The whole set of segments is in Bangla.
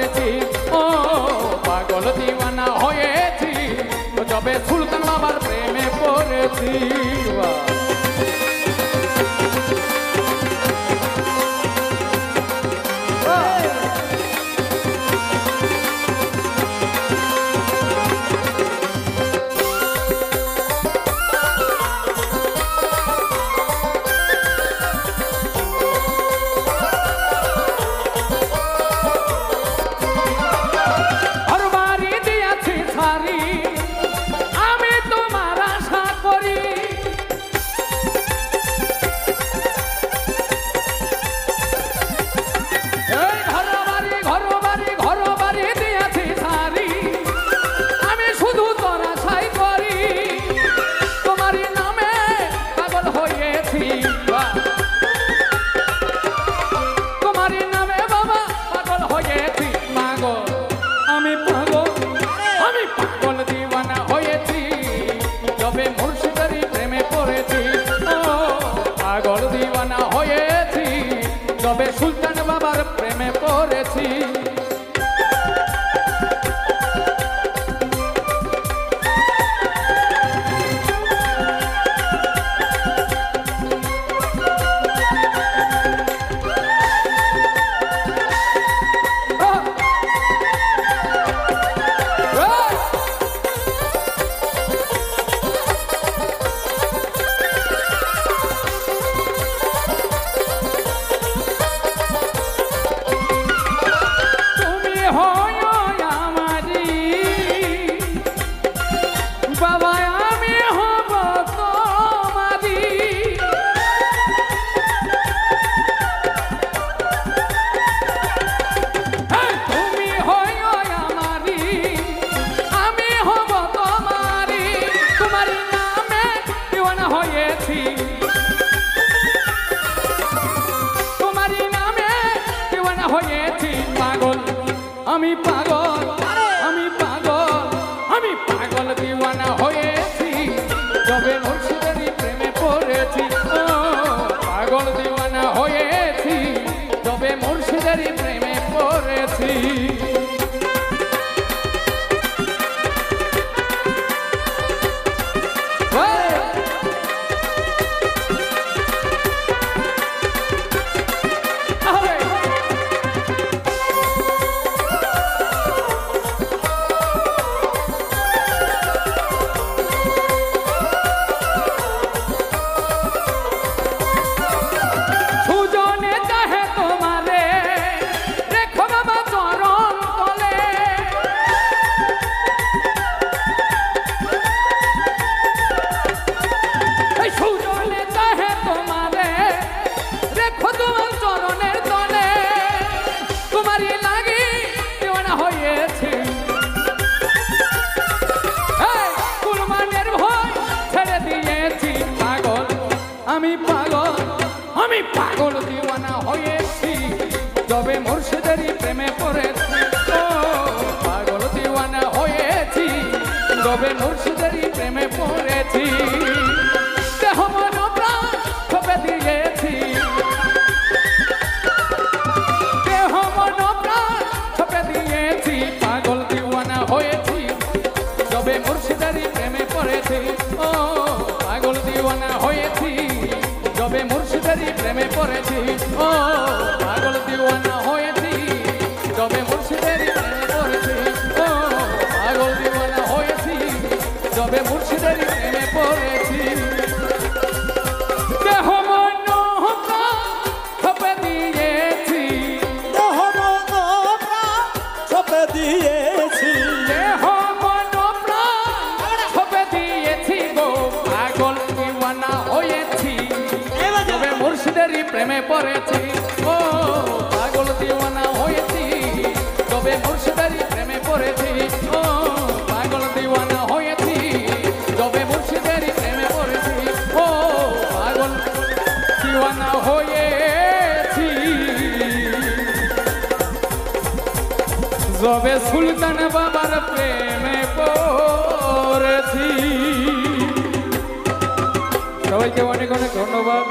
হয়েছি, ও পাগল দিওয়ানা হয়েছি, যবে সুলতান বাবার প্রেমে পড়েছি। পাগল দিওয়ানা হয়েছি, যবে সুলতান বাবার প্রেমে পড়েছি। আমি পাগল, আমি পাগল, আমি পাগল দিওয়ানা হয়েছি, যবে মুর্শিদেরই প্রেমে পড়েছি। ও পাগল দিওয়ানা হয়েছি, যবে মুর্শিদেরই প্রেমে পড়েছি। আমি পাগল, আমি পাগল দিওয়ানা হয়েছি, যবে মুর্শিদেরই প্রেমে পড়েছি। ও পাগল দিওয়ানা হয়েছি, যবে মুর্শিদেরই প্রেমে পড়েছি। দেহ মন প্রাণ সঁপে দিয়েছি, দেহ মন প্রাণ সঁপে দিয়েছি, পাগল দিওয়ানা হয়েছি, যবে মুর্শিদেরই প্রেমে পড়েছি। ও পাগল দিওয়ানা হয়েছি, যবে মুর্শিদেরই প্রেমে পড়েছি। ও পাগল দিওয়ানা হয়েছি, যবে মুর্শিদেরই প্রেমে পড়েছি। ও পাগল দিওয়ানা হয়েছি, যবে মুর্শিদেরই প্রেমে পড়েছি। দেহ মন প্রাণ সঁপে দিয়েছি, দেহ মন প্রাণ সঁপে দিয়েছি, দেহ মন প্রাণ সঁপে দিয়েছি গো। পাগল দিওয়ানা হয়েছি, যবে মুর্শিদেরই প্রেমে পড়েছি। ও পাগল দিওয়ানা হয়েছি, যবে মুর্শিদেরই প্রেমে পড়েছি। ও পাগল দিওয়ানা হয়েছি, যবে মুর্শিদেরই প্রেমে পড়েছি। ও পাগল দিওয়ানা হয়েছি, যবে সুলতান বাবার প্রেমে পড়েছি। সবাইকে অনেক অনেক ধন্যবাদ।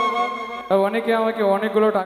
অনেকে আমাকে অনেকগুলো টাকা